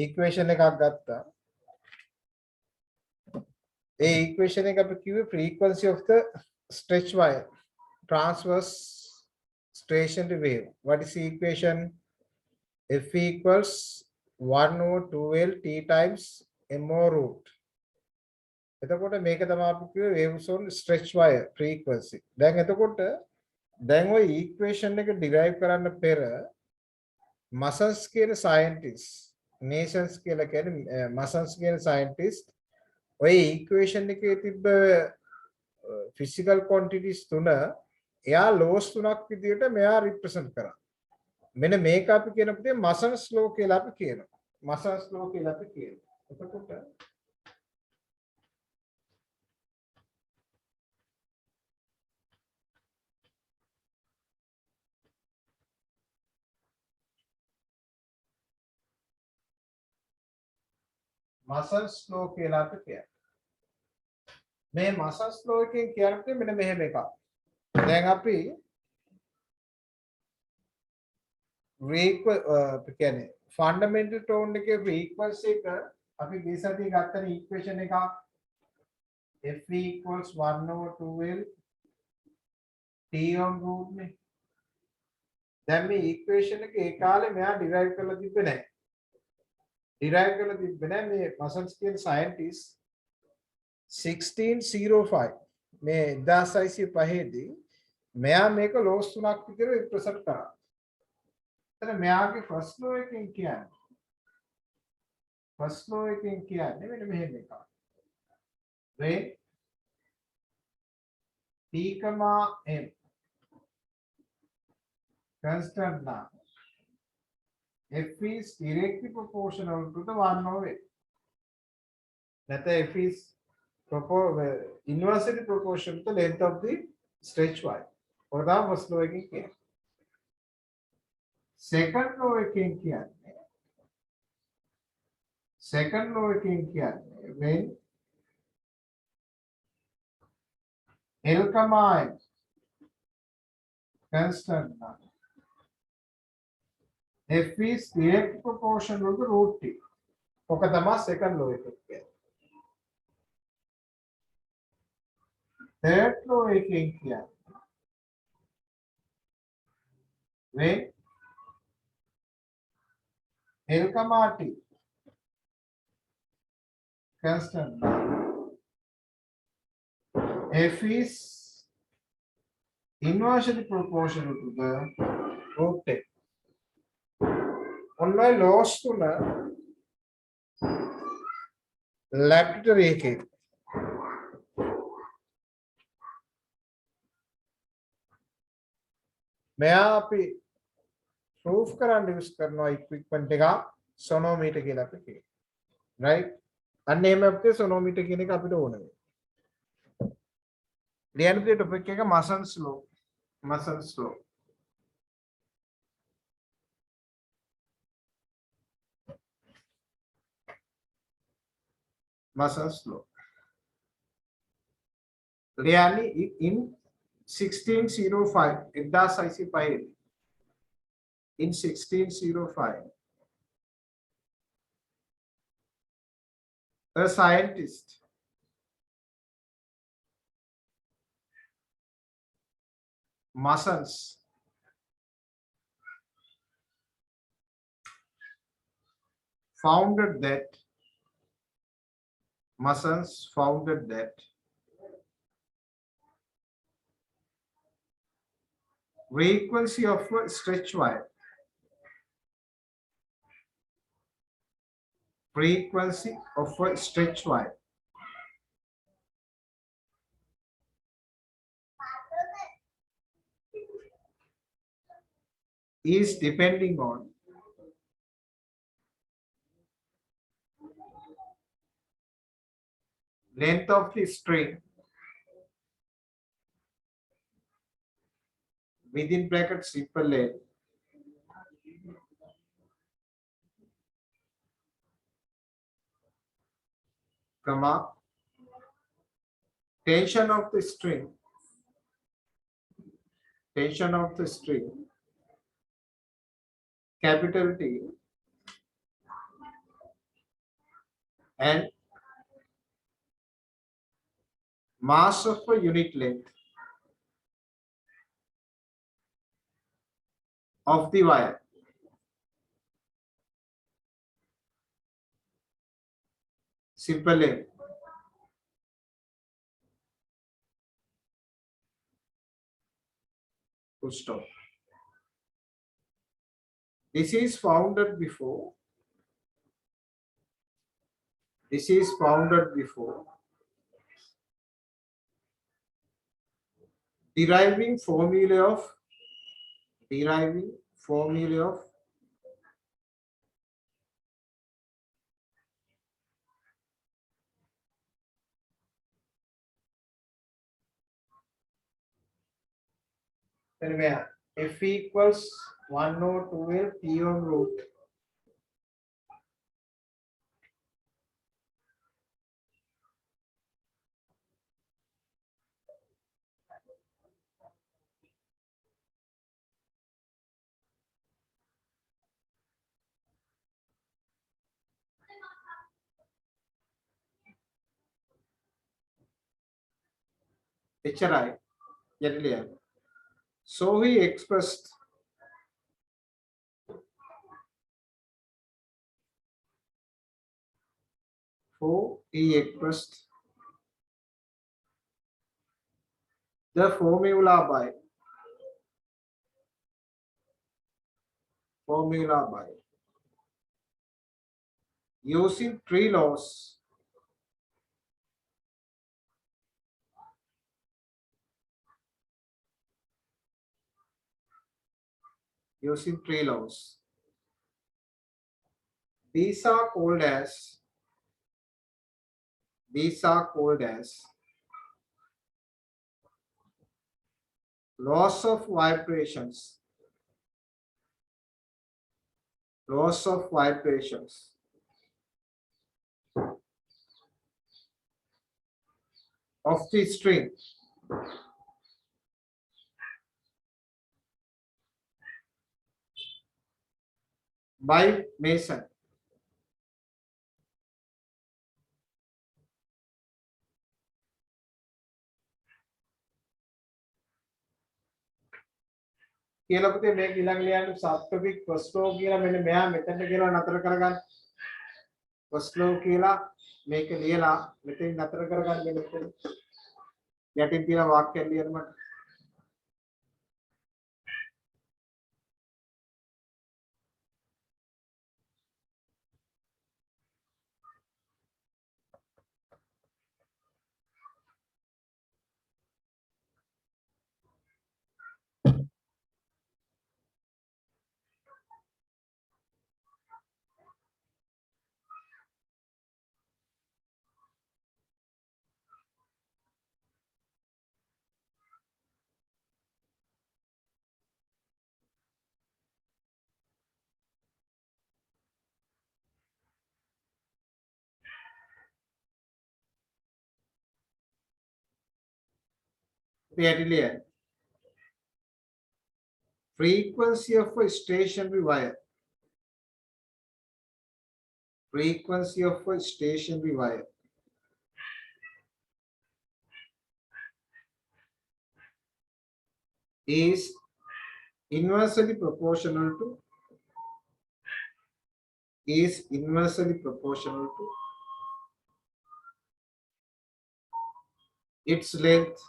equation එකක් ගත්තා. ඒ equation එක අපි කිව්වේ frequency of the stretch wire transverse stationary wave. What is the equation? F equals 1 over 2L T times MO root. එතකොට මේක තමයි අපි කිව්වේ waves on stretch wire frequency. දැන් එතකොට දැන් ওই equation එක derive කරන්න පෙර Masons කියන scientist Nations කියලා කියන්නේ Masons කියන scientist ඔය equation එකේ තිබ්බ physical quantities තුන එයා laws තුනක් විදිහට මෙයා represent කරා. මෙන්න මේක අපි කියන පුතේ Masons law කියලා අපි කියනවා. Masons law කියලා අපි කියනවා. එතකොට Masons law කියලා අපි කියනවා. මේ Masons law එකෙන් කියන්නේ මෙන්න මෙහෙම එකක්. දැන් අපි කියන්නේ fundamental tone එකේ frequency එක අපි ගියසතිය ගත්තන equation එකක් F equals 1 over 2L T on root නේ. දැන් මේ equation එක ඒ කාලේ මෙයා derive කරලා තිබ්බේ නැහැ. derive කරලා තිබ්බේ නැහැ මේ Masons කියන scientist 1605 මේ 1605 දී මෙයා මේක laws තුනක් විතර represent කරා. එතන මෙයාගේ first law එකෙන් කියන්නේ මෙන්න මෙහෙම එකක්. when T, M constant now F is directly proportional to the 1 over it. That F is inversely proportional to the length of the stretch wire. Or the first law again. Second law again when L, M constant now F is direct proportional to root T. ඔක තමයි second law එක කියන්නේ. Third law එකෙන් කියන්නේ when L, T constant F is inversely proportional to the root T. Online laws තුන laboratory එකේ මෙයා අපි proof කරන්න use කරනවා equipment එක sonometer කියලා අපි කියනවා. right? අන්න එහෙම අපිට sonometer කියන එක අපිට ඕන වෙනවා. ලියන්න පුතේ topic එක Mason's law. Mason's law. Mason's law. Really, in 1605, in 1605, a scientist Masons founded that frequency of a stretch wire is depending on length of the string within bracket simple length comma tension of the string capital T and mass of a unit length of the wire. Simple length. Full stop. This is founded before. This is founded before deriving formula of anyway, F equals 1 over 2L P on root HRI. So he expressed the formula by using three laws. Using three laws. These are called as laws of vibrations. Laws of vibrations of the string by Mason. කියලා පුතේ මේක ඊළඟ ලියන්න සබ්ටොපික් first ලෝ කියලා මෙන්න මෙහා මෙතනට කියලා නතර කරගන්න. ෆස්ට් ලෝ කියලා මේක ලියලා මෙතෙන් නතර කරගන්න මෙතන. යටින් තියෙන වාක්‍යය ලියන්න මට. යටි ලියන්න. Frequency of a stationary wire. Frequency of a stationary wire is inversely proportional to its length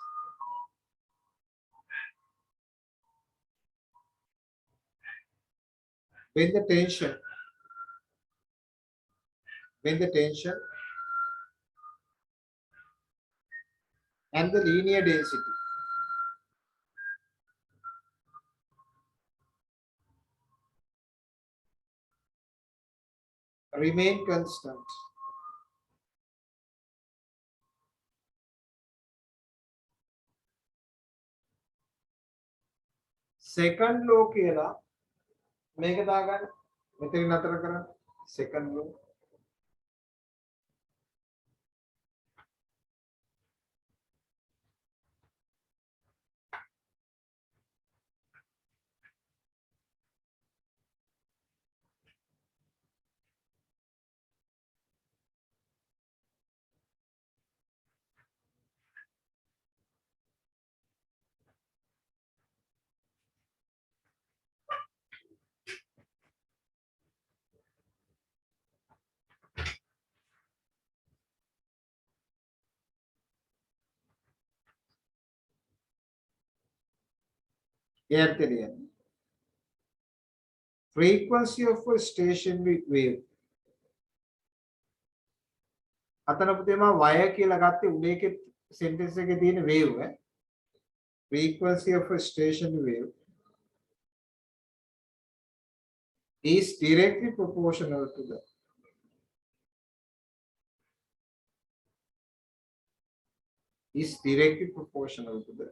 when the tension and the linear density remain constant. Second law කියලා මේක දාගන්න. මෙතන නතර කරන්න. Second law. frequency of a stationary wave. අතන පුතේ මම wire කියලා ගත්තේ උඩේකේ sentence එකේ තියෙන wave ඈ. Frequency of a stationary wave is directly proportional to the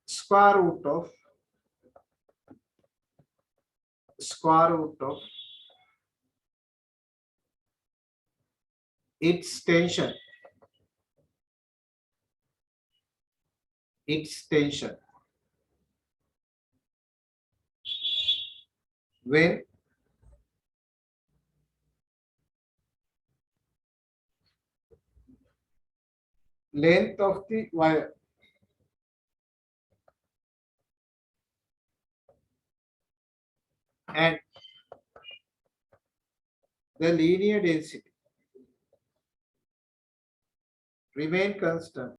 square root of its tension when length of the wire and the linear density remain constant